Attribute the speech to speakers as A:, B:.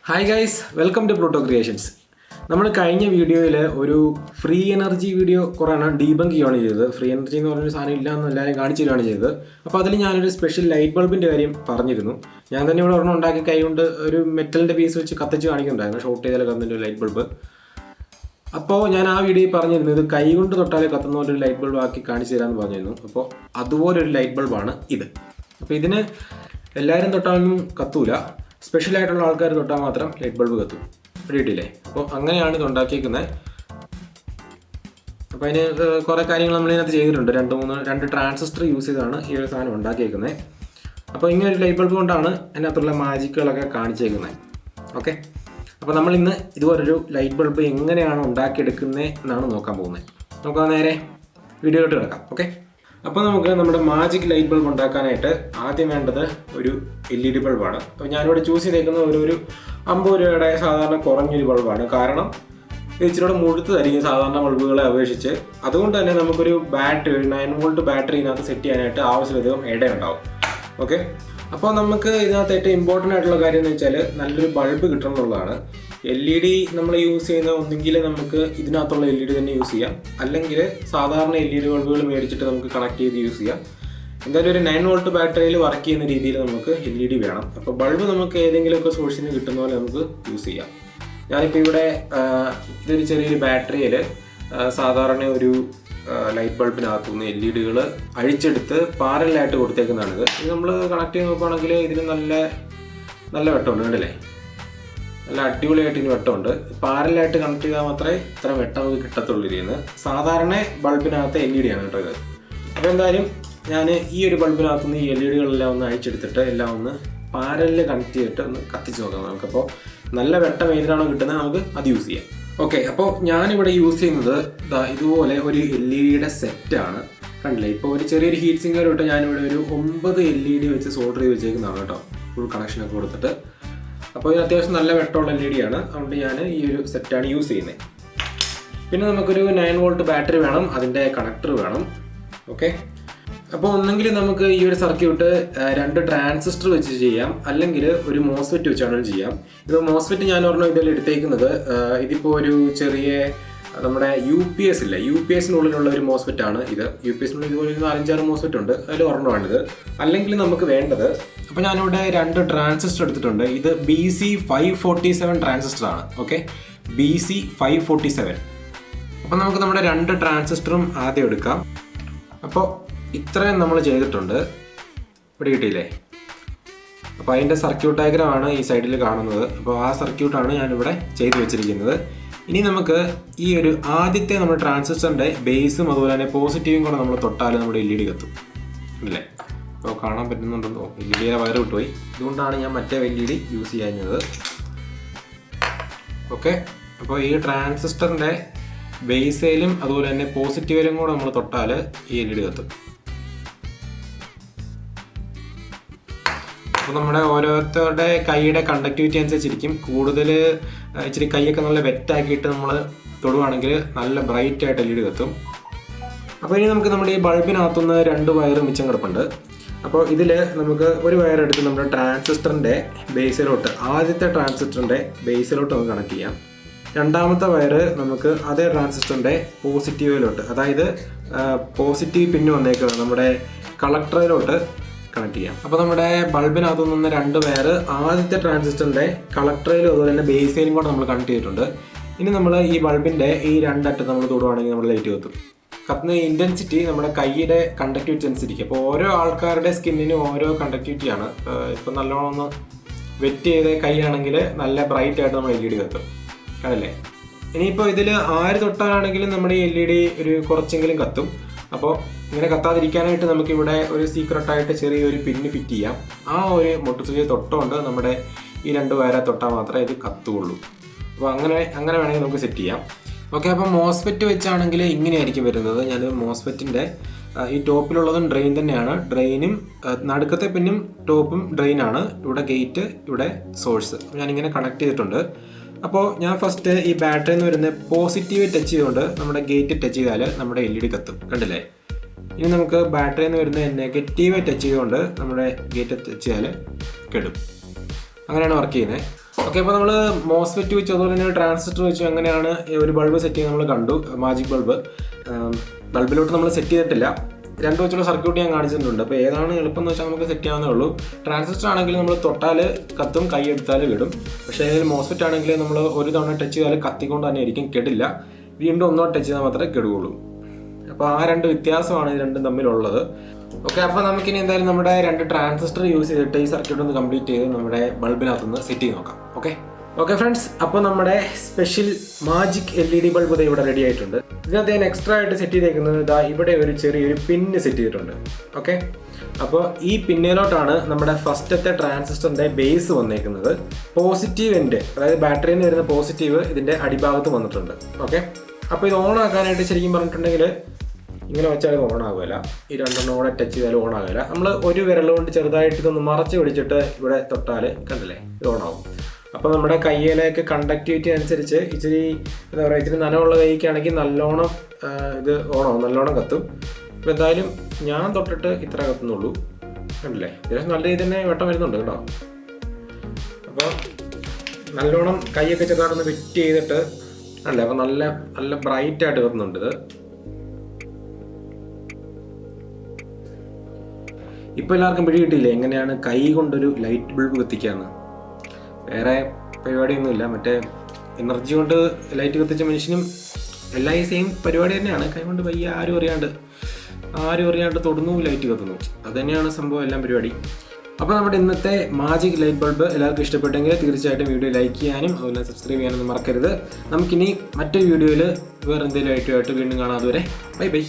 A: Hi guys, welcome to Pluto creations. നമ്മൾ കഴിഞ്ഞ വീഡിയോയിൽ ഒരു ഫ്രീ എനർജി വീഡിയോ കുറേയാണ് ഡീബങ്ക് ചെയ്യുകയാണ് ചെയ്തത്. ഫ്രീ എനർജി എന്ന് പറഞ്ഞൊരു സാധനം ഇല്ല എന്ന് എല്ലാവരും കാണിച്ചു തരികയാണ് ചെയ്തത്. അപ്പോൾ അതിൽ ഞാനൊരു സ്പെഷ്യൽ ലൈറ്റ് ബൾബിൻ്റെ കാര്യം പറഞ്ഞിരുന്നു. ഞാൻ തന്നെ ഇവിടെ ഒരെണ്ണം ഉണ്ടാക്കി കൈകൊണ്ട് ഒരു മെറ്റലിൻ്റെ പീസ് വെച്ച് കത്തിച്ച് കാണിക്കുന്നുണ്ടായിരുന്നു, ഷോർട്ട് ചെയ്താൽ കത്തുന്ന ഒരു ലൈറ്റ് ബൾബ്. അപ്പോൾ ഞാൻ ആ വീഡിയോയിൽ പറഞ്ഞിരുന്നു ഇത് കൈകൊണ്ട് തൊട്ടാലേ കത്തുന്ന പോലെ ഒരു ലൈറ്റ് ബൾബ് ആക്കി കാണിച്ചു തരാമെന്ന് പറഞ്ഞിരുന്നു. അപ്പോൾ അതുപോലൊരു ലൈറ്റ് ബൾബാണ് ഇത്. അപ്പോൾ ഇതിന് എല്ലാവരും തൊട്ടാലൊന്നും കത്തൂല, സ്പെഷ്യലായിട്ടുള്ള ആൾക്കാർ തൊട്ടാൽ മാത്രം ലൈറ്റ് ബൾബ് കത്തും. പിടിയിട്ടില്ലേ? അപ്പോൾ അങ്ങനെയാണ് ഇത് ഉണ്ടാക്കിയിരിക്കുന്നത്. അപ്പോൾ അതിന് കുറേ കാര്യങ്ങൾ നമ്മളിതിനകത്ത് ചെയ്തിട്ടുണ്ട്. രണ്ട് ട്രാൻസിസ്റ്റർ യൂസ് ചെയ്താണ് ഈ ഒരു സാധനം ഉണ്ടാക്കിയിരിക്കുന്നത്. അപ്പോൾ ഇങ്ങനെ ഒരു ലൈറ്റ് ബൾബ് കൊണ്ടാണ് അതിനകത്തുള്ള മാജിക്കുകളൊക്കെ കാണിച്ചേക്കുന്നത്. ഓക്കെ, അപ്പോൾ നമ്മളിന്ന് ഇതുപോലൊരു ലൈറ്റ് ബൾബ് എങ്ങനെയാണ് ഉണ്ടാക്കിയെടുക്കുന്നത് എന്നാണ് നോക്കാൻ പോകുന്നത്. നമുക്ക് നേരെ വീഡിയോയിലോട്ട് കിടക്കാം. ഓക്കെ, അപ്പോൾ നമുക്ക് നമ്മുടെ മാജിക് ലൈറ്റ് ബൾബ് ഉണ്ടാക്കാനായിട്ട് ആദ്യം വേണ്ടത് ഒരു LED ബൾബാണ്. അപ്പോൾ ഞാനിവിടെ ചൂസ് ചെയ്തേക്കുന്നത് ഒരു 50 രൂപയുടെ സാധാരണ കുറഞ്ഞൊരു ബൾബാണ്. കാരണം ഇത് ഇച്ചിരി മുഴുത്തതായിരിക്കും സാധാരണ ബൾബുകളെ അപേക്ഷിച്ച്. അതുകൊണ്ട് തന്നെ നമുക്കൊരു ബാറ്ററി, ഒരു 9 വോൾട്ട് ബാറ്ററി ഇതിനകത്ത് സെറ്റ് ചെയ്യാനായിട്ട് ആവശ്യത്തിലധികം ഇടയുണ്ടാവും. ഓക്കെ, അപ്പോൾ നമുക്ക് ഇതിനകത്ത് ഏറ്റവും ഇമ്പോർട്ടൻ്റ് ആയിട്ടുള്ള കാര്യം എന്ന് വെച്ചാൽ നല്ലൊരു ബൾബ് കിട്ടണം എന്നുള്ളതാണ്. LED നമ്മൾ യൂസ് ചെയ്യുന്ന ഒന്നെങ്കിൽ നമുക്ക് ഇതിനകത്തുള്ള LED തന്നെ യൂസ് ചെയ്യാം, അല്ലെങ്കിൽ സാധാരണ LED ബൾബുകൾ മേടിച്ചിട്ട് നമുക്ക് കണക്ട് ചെയ്ത് യൂസ് ചെയ്യാം. എന്തായാലും ഒരു 9 വോൾട്ട് ബാറ്ററിയിൽ വർക്ക് ചെയ്യുന്ന രീതിയിൽ നമുക്ക് LED വേണം. അപ്പോൾ ബൾബ് നമുക്ക് ഏതെങ്കിലുമൊക്കെ സോഴ്സിൽ നിന്ന് കിട്ടുന്ന പോലെ നമുക്ക് യൂസ് ചെയ്യാം. ഞാനിപ്പോൾ ഇവിടെ ഇതൊരു ചെറിയൊരു ബാറ്ററിയിൽ സാധാരണ ഒരു ലൈറ്റ് ബൾബിനകത്തുനിന്ന് LEDകൾ അഴിച്ചെടുത്ത് പാരലായിട്ട് കൊടുത്തേക്കുന്നതാണിത്. ഇത് നമ്മൾ കണക്ട് ചെയ്ത് നോക്കുകയാണെങ്കിൽ ഇതിന് നല്ല വെട്ടമുണ്ട്, കണ്ടില്ലേ? നല്ല അടിപൊളിയായിട്ട് ഇതിന് വെട്ടമുണ്ട്. പാരലായിട്ട് കണക്ട് ചെയ്താൽ മാത്രമേ ഇത്ര വെട്ടം നമുക്ക് കിട്ടത്തുള്ളൂ. ഇതിന് സാധാരണ ബൾബിനകത്ത് LED ആണ് കേട്ടോ ഇത്. അപ്പോൾ എന്തായാലും ഞാൻ ഈ ഒരു ബൾബിനകത്തുനിന്ന് ഈ LEDകളെല്ലാം ഒന്ന് അഴിച്ചെടുത്തിട്ട് എല്ലാം ഒന്ന് പാരലിൽ കണക്ട് ചെയ്തിട്ട് ഒന്ന് കത്തിച്ച് നോക്കാം നമുക്കപ്പോൾ നല്ല വെട്ടം ഏതിനാണോ കിട്ടുന്നത് നമുക്ക് അത് യൂസ് ചെയ്യാം. ഓക്കെ, അപ്പോൾ ഞാനിവിടെ യൂസ് ചെയ്യുന്നത് ഇതുപോലെ ഒരു LEDയുടെ സെറ്റാണ്. കണ്ടില്ലേ? ഇപ്പോൾ ഒരു ചെറിയൊരു ഹീറ്റ് സിങ്കർ ഇട്ട് ഞാനിവിടെ ഒരു 9 LED വെച്ച് സോൾഡർ ചെയ്ത് വെച്ചേക്കുന്നതാണ് കേട്ടോ, ഫുൾ കണക്ഷനൊക്കെ കൊടുത്തിട്ട്. അപ്പോൾ ഇത് അത്യാവശ്യം നല്ല വെട്ടമുള്ള LED ആണ്. അതുകൊണ്ട് ഞാൻ ഈ ഒരു സെറ്റാണ് യൂസ് ചെയ്യുന്നത്. പിന്നെ നമുക്കൊരു 9 വോൾട്ട് ബാറ്ററി വേണം, അതിൻ്റെ കണക്ടർ വേണം. ഓക്കെ, അപ്പോൾ ഒന്നെങ്കിൽ നമുക്ക് ഈ ഒരു സർക്യൂട്ട് 2 ട്രാൻസിസ്റ്റർ വെച്ച് ചെയ്യാം, അല്ലെങ്കിൽ ഒരു മോസ്ഫെറ്റ് വെച്ചാണെങ്കിലും ചെയ്യാം. ഇപ്പോൾ മോസ്ഫെറ്റ് ഞാൻ പറഞ്ഞ ഇതിൽ എടുത്തേക്കുന്നത് ഇതിപ്പോൾ ഒരു ചെറിയ നമ്മുടെ UPS ഇല്ല, UPSനുള്ളിലുള്ള ഒരു മോസ്ഫെറ്റാണ് ഇത്. UPSനുള്ളിൽ ഇതുപോലെ 4-5-6 മോസ്ഫെറ്റ് ഉണ്ട്, അതിൽ ഒരെണ്ണമാണിത്. അല്ലെങ്കിൽ നമുക്ക് വേണ്ടത്, അപ്പോൾ ഞാനിവിടെ 2 ട്രാൻസിസ്റ്റർ എടുത്തിട്ടുണ്ട്. ഇത് BC547 ട്രാൻസിസ്റ്റർ ആണ്. Okay, BC547. അപ്പോൾ നമുക്ക് നമ്മുടെ 2 ട്രാൻസിസ്റ്ററും ആദ്യം എടുക്കാം. അപ്പോൾ ഇത്രയും നമ്മൾ ചെയ്തിട്ടുണ്ട്, ഇവിടെ കിട്ടിയില്ലേ? അപ്പോൾ അതിൻ്റെ സർക്യൂട്ട് ഡയഗ്രാമാണ് ഈ സൈഡിൽ കാണുന്നത്. അപ്പോൾ ആ സർക്യൂട്ടാണ് ഞാനിവിടെ ചെയ്തു വെച്ചിരിക്കുന്നത്. ഇനി നമുക്ക് ഈ ഒരു ആദ്യത്തെ നമ്മുടെ ട്രാൻസിസ്റ്ററിൻ്റെ ബേസും അതുപോലെ തന്നെ പോസിറ്റീവും കൂടെ നമ്മൾ തൊട്ടാൽ നമ്മുടെ LED കത്തും, അല്ലേ? അപ്പോൾ കാണാൻ പറ്റുന്നുണ്ടെന്നോ? LEDയുടെ വയർ വിട്ടുപോയി, ഇതുകൊണ്ടാണ് ഞാൻ മറ്റേ LED യൂസ് ചെയ്യുന്നത്. ഓക്കെ, അപ്പോൾ ഈ ട്രാൻസിസ്റ്ററിൻ്റെ ബേസിലും അതുപോലെ തന്നെ പോസിറ്റീവിലും കൂടെ നമ്മൾ തൊട്ടാൽ ഈ LED കത്തും. അപ്പോൾ നമ്മുടെ ഓരോരുത്തരുടെ കൈയുടെ കണ്ടക്ടിവിറ്റി അനുസരിച്ചിരിക്കും. കൂടുതൽ ഇച്ചിരി കൈയൊക്കെ നല്ല വെറ്റാക്കിയിട്ട് നമ്മൾ തൊടുവാണെങ്കിൽ നല്ല ബ്രൈറ്റ് ആയിട്ട് LED കത്തും. അപ്പോൾ ഇനി നമുക്ക് നമ്മുടെ ഈ ബൾബിനകത്തുനിന്ന് 2 വയർ മിച്ചം കിടപ്പുണ്ട്. അപ്പോൾ ഇതിൽ നമുക്ക് ഒരു വയർ എടുത്ത് നമ്മുടെ ട്രാൻസിസ്റ്ററിൻ്റെ ബേസിലോട്ട്, ആദ്യത്തെ ട്രാൻസിസ്റ്ററിൻ്റെ ബേസിലോട്ട് നമുക്ക് കണക്ട് ചെയ്യാം. രണ്ടാമത്തെ വയർ നമുക്ക് അതേ ട്രാൻസിസ്റ്ററിൻ്റെ പോസിറ്റീവിലോട്ട്, അതായത് പോസിറ്റീവ് പിന്ന് വന്നേക്കുന്നത് നമ്മുടെ കളക്ടറിലോട്ട് കണക്ട് ചെയ്യാം. അപ്പോൾ നമ്മുടെ ബൾബിനകത്തു നിന്ന് 2 വയർ ആദ്യത്തെ ട്രാൻസിസ്റ്ററിൻ്റെ കളക്ടറിലും അതുപോലെ തന്നെ ബേസിലും കൂടെ നമ്മൾ കണക്ട് ചെയ്തിട്ടുണ്ട്. ഇനി നമ്മൾ ഈ ബൾബിൻ്റെ ഈ 2 അറ്റത്ത് നമ്മൾ തൊടുവാണെങ്കിൽ നമ്മൾ ലൈറ്റ് കത്തും. കത്തുന്ന ഇൻറ്റൻസിറ്റി നമ്മുടെ കൈയുടെ കണ്ടക്ടിവിറ്റി അനുസരിച്ച്. അപ്പോൾ ഓരോ ആൾക്കാരുടെ സ്കിന്നിനും ഓരോ കണ്ടക്ടിവിറ്റിയാണ്. ഇപ്പോൾ നല്ലോണം ഒന്ന് വെറ്റ് ചെയ്ത കൈ ആണെങ്കിൽ നല്ല ബ്രൈറ്റ് ആയിട്ട് നമ്മൾ LED കത്തും, ആണല്ലേ? ഇനിയിപ്പോൾ ഇതിൽ ആര് തൊട്ടാലാണെങ്കിലും നമ്മുടെ ഈ LED ഒരു കുറച്ചെങ്കിലും കത്തും. അപ്പോൾ ഇങ്ങനെ കത്താതിരിക്കാനായിട്ട് നമുക്കിവിടെ ഒരു സീക്രട്ടായിട്ട് ചെറിയൊരു പിന്ന് ഫിറ്റ് ചെയ്യാം. ആ ഒരു മുട്ടുസൂചി തൊട്ടുകൊണ്ട് നമ്മുടെ ഈ 2 വയറെ തൊട്ടാൽ മാത്രമേ ഇത് കത്തുള്ളൂ. അപ്പോൾ അങ്ങനെ വേണമെങ്കിൽ നമുക്ക് സെറ്റ് ചെയ്യാം. ഓക്കെ, അപ്പോൾ മോസ്ഫെറ്റ് വെച്ചാണെങ്കിൽ ഇങ്ങനെയായിരിക്കും വരുന്നത്. ഞാൻ മോസ്ഫെറ്റിൻ്റെ ഈ ടോപ്പിലുള്ളതും ഡ്രെയിൻ തന്നെയാണ്. ഡ്രെയിനും നടുക്കത്തെ പിന്നും ടോപ്പും ഡ്രെയിനാണ്. ഇവിടെ ഗേറ്റ്, ഇവിടെ സോഴ്സ്. ഞാനിങ്ങനെ കണക്ട് ചെയ്തിട്ടുണ്ട്. അപ്പോൾ ഞാൻ ഫസ്റ്റ് ഈ ബാറ്ററിയിൽ നിന്ന് വരുന്ന പോസിറ്റീവ് ടച്ച് ചെയ്തുകൊണ്ട് നമ്മുടെ ഗേറ്റ് ടച്ച് ചെയ്താൽ നമ്മുടെ LED കത്തും, കണ്ടില്ലേ? ഇനി നമുക്ക് ബാറ്ററിയിൽ നിന്ന് വരുന്ന നെഗറ്റീവ് ടച്ച് ചെയ്തുകൊണ്ട് നമ്മുടെ ഗേറ്റ് ടച്ച് ചെയ്താൽ കെടും. അങ്ങനെയാണ് വർക്ക് ചെയ്യുന്നത്. ഓക്കെ, അപ്പോൾ നമ്മൾ മോസ്ഫെറ്റ് വെച്ചു അതുപോലെ തന്നെ ട്രാൻസിസ്റ്റർ വെച്ചു അങ്ങനെയാണ് ഒരു ബൾബ് സെറ്റ് ചെയ്ത് നമ്മൾ കണ്ടു. മാജിക് ബൾബ് ബൾബിലോട്ട് നമ്മൾ സെറ്റ് ചെയ്തിട്ടില്ല, രണ്ട് വെച്ചുള്ള സർക്യൂട്ട് ഞാൻ കാണിച്ചിട്ടുണ്ട്. അപ്പോൾ ഏതാണ് എളുപ്പം എന്ന് വെച്ചാൽ നമുക്ക് സെറ്റ് ചെയ്യാവുന്നേ ഉള്ളൂ. ട്രാൻസിസ്റ്റർ ആണെങ്കിൽ നമ്മൾ തൊട്ടാൽ കത്തും, കൈ എടുത്താൽ വിടും. പക്ഷേ മോസ്ഫെറ്റ് ആണെങ്കിൽ നമ്മൾ ഒരു തവണ ടച്ച് ചെയ്താൽ കത്തിക്കൊണ്ട് തന്നെ ആയിരിക്കും, കെടില്ല. വീണ്ടും ഒന്നോ ടച്ച് ചെയ്താൽ മാത്രമേ കെടുകയുള്ളൂ. അപ്പോൾ ആ രണ്ട് വ്യത്യാസമാണ് ഇത് രണ്ടും തമ്മിലുള്ളത്. ഓക്കെ, അപ്പോൾ നമുക്കിനി എന്തായാലും നമ്മുടെ രണ്ട് ട്രാൻസിസ്റ്റർ യൂസ് ചെയ്തിട്ട് ഈ സർക്യൂട്ട് ഒന്ന് കംപ്ലീറ്റ് ചെയ്ത് നമ്മുടെ ബൾബിനകത്തുനിന്ന് സെറ്റ് ചെയ്ത് നോക്കാം. ഓക്കെ ഫ്രണ്ട്സ്, അപ്പോൾ നമ്മുടെ സ്പെഷ്യൽ മാജിക് LED ബൾബ് ഇവിടെ റെഡി ആയിട്ടുണ്ട്. ഇതിനകത്ത് ഞാൻ എക്സ്ട്രാ ആയിട്ട് സെറ്റ് ചെയ്തേക്കുന്നത് ഇതാ ഇവിടെ ഒരു ചെറിയൊരു പിന്ന് സെറ്റ് ചെയ്തിട്ടുണ്ട്. ഓക്കെ, അപ്പോൾ ഈ പിന്നിലോട്ടാണ് നമ്മുടെ ഫസ്റ്റത്തെ ട്രാൻസിസ്റ്ററിൻ്റെ ബേസ് വന്നേക്കുന്നത്. പോസിറ്റീവ് എൻഡ്, അതായത് ബാറ്ററിയിൽ നിന്ന് വരുന്ന പോസിറ്റീവ് ഇതിൻ്റെ അടിഭാഗത്ത് വന്നിട്ടുണ്ട്. ഓക്കെ, അപ്പോൾ ഇത് ഓൺ ആക്കാനായിട്ട് ശരിക്കും പറഞ്ഞിട്ടുണ്ടെങ്കിൽ ഇങ്ങനെ വെച്ചാൽ ഇത് ഓൺ ആകുകയില്ല. ഈ രണ്ടെണ്ണം കൂടെ ടച്ച് ചെയ്താൽ ഓൺ ആകില്ല. നമ്മൾ ഒരു വിരൽ കൊണ്ട് ചെറുതായിട്ട് ഇതൊന്ന് മറച്ച് പിടിച്ചിട്ട് ഇവിടെ തൊട്ടാൽ കണ്ടില്ലേ ഇത് ഓൺ ആകും. അപ്പോൾ നമ്മുടെ കയ്യിലേക്ക് കണ്ടക്ടിവിറ്റി അനുസരിച്ച് ഇച്ചിരി എന്താ പറയുക, ഇച്ചിരി നനവുള്ള കൈക്കാണെങ്കിൽ നല്ലോണം ഇത് ഓണാവും, നല്ലോണം കത്തും. അപ്പോൾ എന്തായാലും ഞാൻ തൊട്ടിട്ട് ഇത്ര കത്തുന്നുള്ളൂ, കണ്ടില്ലേ അത്യാവശ്യം നല്ല രീതിയിൽ തന്നെ വെട്ടം വരുന്നുണ്ട് കേട്ടോ. അപ്പോൾ നല്ലോണം കൈയൊക്കെ ചെറുതായിട്ടൊന്ന് ഫിറ്റ് ചെയ്തിട്ട് അല്ലേ, അപ്പോൾ നല്ല നല്ല ബ്രൈറ്റായിട്ട് കത്തുന്നുണ്ട് ഇത്. ഇപ്പോൾ എല്ലാവർക്കും പിടി കിട്ടിയില്ലേ എങ്ങനെയാണ് കൈ കൊണ്ടൊരു ലൈറ്റ് ബൾബ് കത്തിക്കാന്ന്. വേറെ പരിപാടിയൊന്നുമില്ല, മറ്റേ എനർജി കൊണ്ട് ലൈറ്റ് കത്തിച്ച മനുഷ്യനും എല്ലാ ഈ സെയിം പരിപാടി തന്നെയാണ്. കൈ കൊണ്ട് പയ്യെ ആരും അറിയാണ്ട് തൊടുന്നു, ലൈറ്റ് കത്തുന്നു. അത് തന്നെയാണ് സംഭവം, എല്ലാം പരിപാടി. അപ്പോൾ നമ്മുടെ ഇന്നത്തെ മാജിക് ലൈറ്റ് ബൾബ് എല്ലാവർക്കും ഇഷ്ടപ്പെട്ടെങ്കിൽ തീർച്ചയായിട്ടും വീഡിയോ ലൈക്ക് ചെയ്യാനും അതുപോലെ സബ്സ്ക്രൈബ് ചെയ്യാനൊന്നും മറക്കരുത്. നമുക്കിനി മറ്റൊരു വീഡിയോയിൽ വേറെ എന്തെങ്കിലും ആയിട്ട് വീണ്ടും കാണാം. അതുവരെ ബൈ.